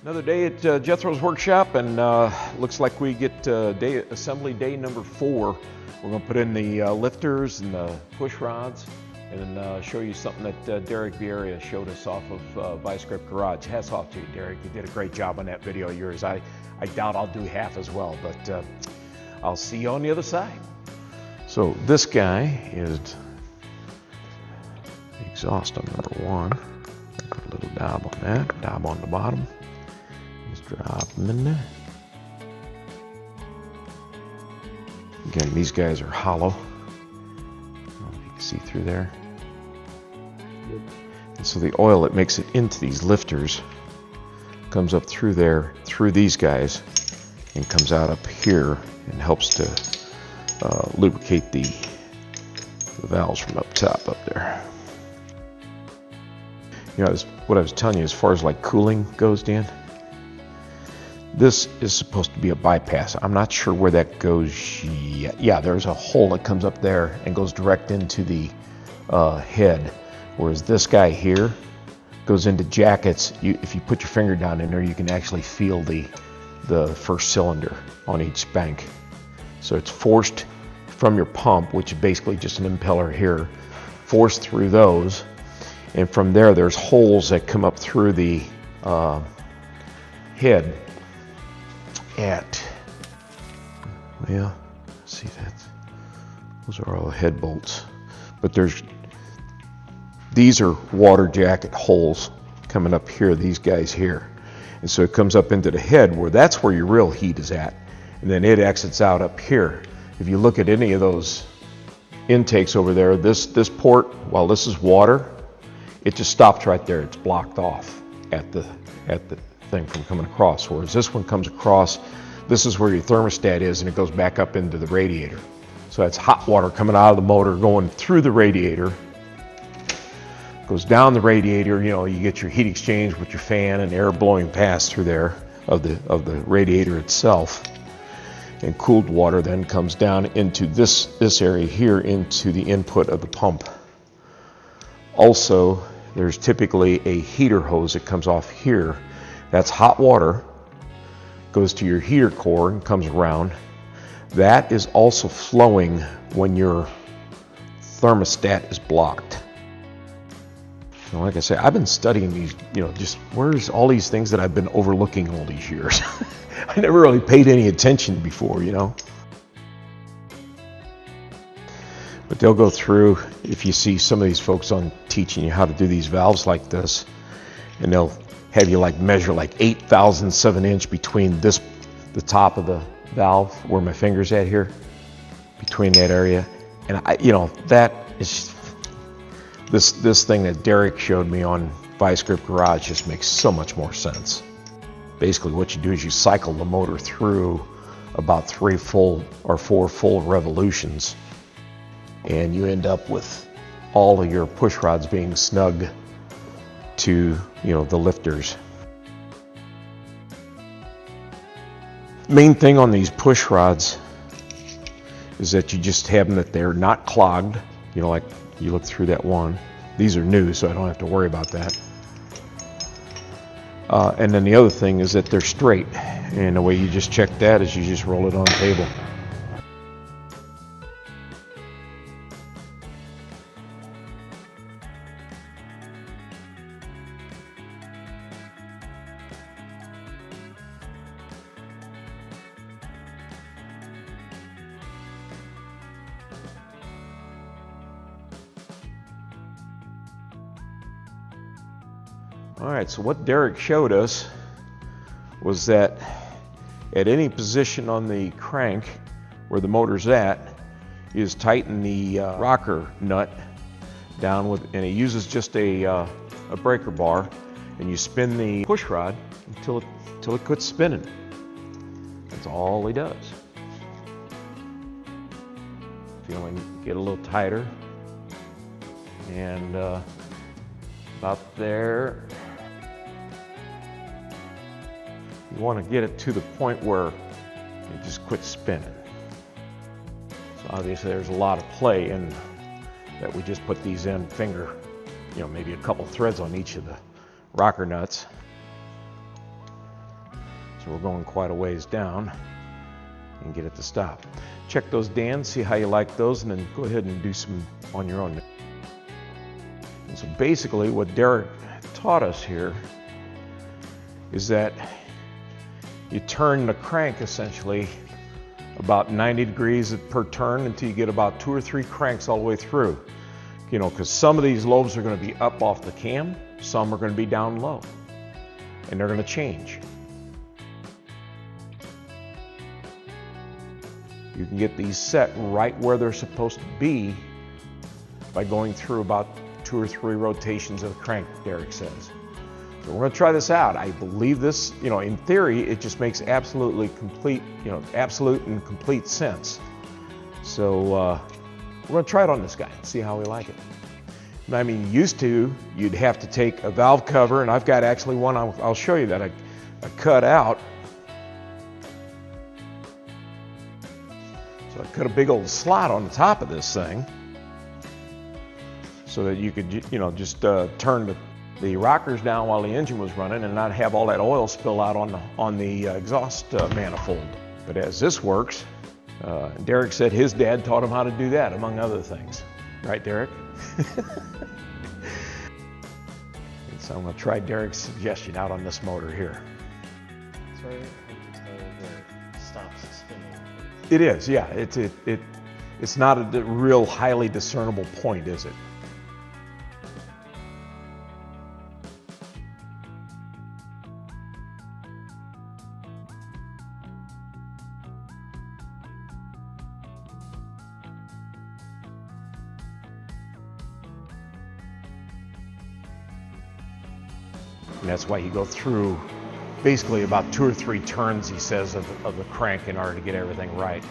Another day at Jethro's workshop, and looks like we get assembly day number 4. We're going to put in the lifters and the push rods, and show you something that Derek Vieira showed us off of Vice Grip Garage. Hats off to you, Derek. You did a great job on that video of yours. I doubt I'll do half as well, but I'll see you on the other side. So this guy is exhaust on number 1. Put a little dab on that, dab on the bottom. Just drop them in there. Again, these guys are hollow. I don't know if you can see through there. And so the oil that makes it into these lifters comes up through there, through these guys, and comes out up here and helps to lubricate the valves from up top up there. You know, what I was telling you as far as like cooling goes, Dan, this is supposed to be a bypass. I'm not sure where that goes yet. Yeah, there's a hole that comes up there and goes direct into the head, whereas this guy here goes into jackets. If you put your finger down in there, you can actually feel the first cylinder on each spank. So it's forced from your pump, which is basically just an impeller here, forced through those. And from there, there's holes that come up through the head at, well, see that? Those are all head bolts. But these are water jacket holes coming up here, these guys here. And so it comes up into the head where that's where your real heat is at. And then it exits out up here. If you look at any of those intakes over there, this port, while this is water, it just stops right there. It's blocked off at the thing from coming across. Whereas this one comes across, this is where your thermostat is, and it goes back up into the radiator. So that's hot water coming out of the motor, going through the radiator, goes down the radiator. You know, you get your heat exchange with your fan and air blowing past through there of the radiator itself. And cooled water then comes down into this area here into the input of the pump. Also, there's typically a heater hose that comes off here. That's hot water, goes to your heater core and comes around. That is also flowing when your thermostat is blocked. So like I say, I've been studying these, you know, just where's all these things that I've been overlooking all these years. I never really paid any attention before, you know. But they'll go through, if you see some of these folks on teaching you how to do these valves like this, and they'll have you like measure like 8,000ths of an inch between the top of the valve, where my finger's at here, between that area. And you know, that is, this thing that Derek showed me on Vice Grip Garage just makes so much more sense. Basically what you do is you cycle the motor through about 3 full or 4 full revolutions, and you end up with all of your push rods being snug to, you know, the lifters. Main thing on these push rods is that you just have them that they're not clogged. You know, like you look through that one. These are new, so I don't have to worry about that. And then the other thing is that they're straight. And the way you just check that is you just roll it on the table. All right, so what Derek showed us was that at any position on the crank where the motor's at, you just tighten the rocker nut down with, and he uses just a breaker bar, and you spin the push rod until it quits spinning. That's all he does. Feeling get a little tighter, and about there. You want to get it to the point where it just quits spinning. So obviously there's a lot of play in that. We just put these in finger, you know, maybe a couple threads on each of the rocker nuts. So we're going quite a ways down and get it to stop. Check those dans, see how you like those, and then go ahead and do some on your own. And so basically what Derek taught us here is that you turn the crank essentially about 90 degrees per turn until you get about 2 or 3 cranks all the way through. You know, because some of these lobes are going to be up off the cam, some are going to be down low, and they're going to change. You can get these set right where they're supposed to be by going through about 2 or 3 rotations of the crank, Derek says. So we're going to try this out. I believe this, you know, in theory, it just makes absolutely complete, you know, absolute and complete sense. So we're going to try it on this guy and see how we like it. I mean, used to, you'd have to take a valve cover, and I've got actually one, I'll show you that I cut out. So I cut a big old slot on the top of this thing so that you could, you know, just turn the rockers down while the engine was running and not have all that oil spill out on the exhaust manifold. But as this works, Derek said his dad taught him how to do that, among other things. Right, Derek? So I'm going to try Derek's suggestion out on this motor here. It's very hard to tell where it stops spinning. It is, yeah. It's not a real highly discernible point, is it? And that's why you go through basically about 2 or 3 turns, he says, of the crank in order to get everything right.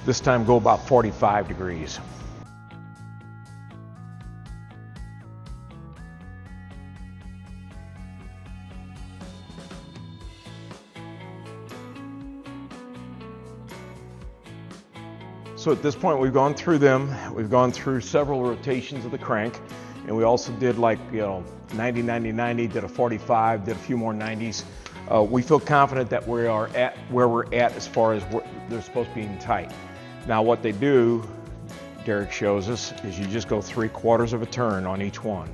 This time go about 45 degrees. So at this point we've gone through them. We've gone through several rotations of the crank, and we also did, like, 90, 90, 90, did a 45, did a few more 90s. We feel confident that we are at where we're at as far as they're supposed to be in tight. Now what they do, Derek shows us, is you just go 3/4 of a turn on each one.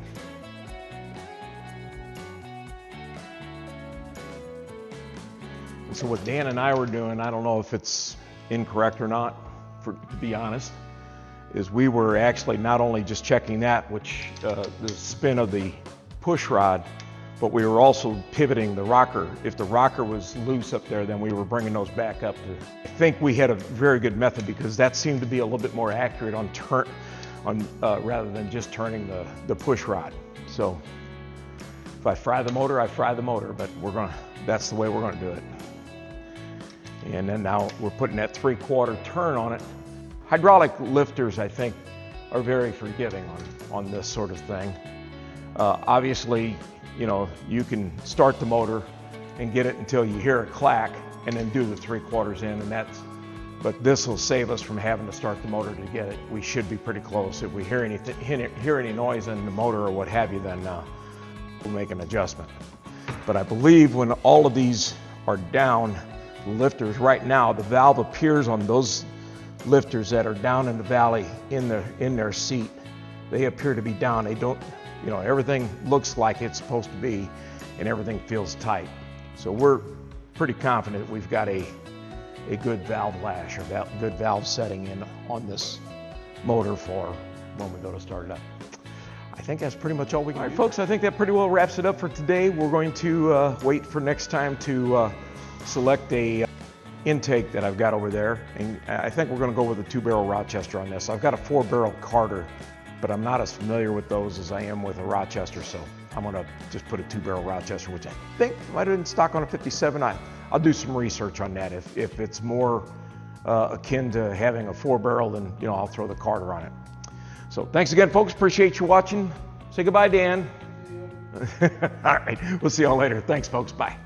So what Dan and I were doing, I don't know if it's incorrect or not, to be honest, is we were actually not only just checking that, which the spin of the push rod, but we were also pivoting the rocker. If the rocker was loose up there, then we were bringing those back up. I think we had a very good method because that seemed to be a little bit more accurate on rather than just turning the push rod. So if I fry the motor, I fry the motor, but that's the way we're gonna do it. And then now we're putting that 3/4 turn on it. Hydraulic lifters, I think, are very forgiving on this sort of thing. Obviously, you know, you can start the motor and get it until you hear a clack and then do the 3/4 in, but this will save us from having to start the motor to get it. We should be pretty close. If we hear any noise in the motor or what have you, then we'll make an adjustment. But I believe when all of these are down, the lifters right now, the valve appears on those lifters that are down in the valley in their seat. They appear to be down. They don't, you know, everything looks like it's supposed to be and everything feels tight. So we're pretty confident we've got a good valve lash or good valve setting in on this motor for when we go to start it up. I think that's pretty much all we can do. All right, folks, I think that pretty well wraps it up for today. We're going to wait for next time to select a intake that I've got over there. And I think we're going to go with a 2-barrel Rochester on this. I've got a 4-barrel Carter, but I'm not as familiar with those as I am with a Rochester, so I'm going to just put a 2-barrel Rochester, which I think might have been stock on a 57. I'll do some research on that. If it's more akin to having a 4-barrel, then I'll throw the Carter on it. So thanks again, folks. Appreciate you watching. Say goodbye, Dan. All right, we'll see y'all later. Thanks, folks. Bye.